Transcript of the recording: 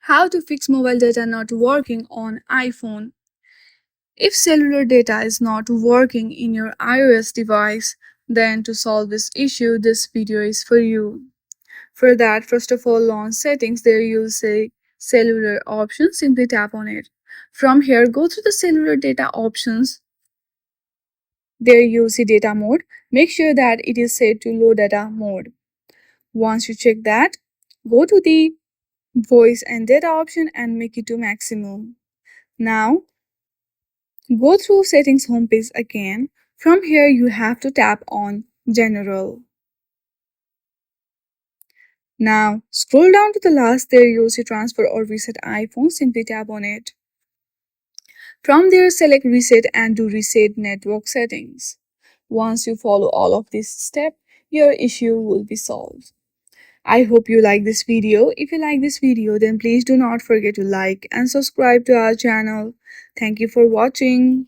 How to fix mobile data not working on iPhone. If cellular data is not working in your iOS device, then to solve this issue, this video is for you. For that, first of all, launch settings. There you'll say cellular options. Simply tap on it. From here, go to the cellular data options. There you'll see data mode. Make sure that it is set to low data mode. Once you check that, go to the voice and data option and make it to maximum. Now, go through settings homepage again. From here, you have to tap on general. Now, scroll down to the last. There you'll see transfer or reset iPhone. Simply tap on it. From there, select reset and do reset network settings. Once you follow all of this step, your issue will be solved. I hope you like this video. If you like this video, then please do not forget to like and subscribe to our channel. Thank you for watching.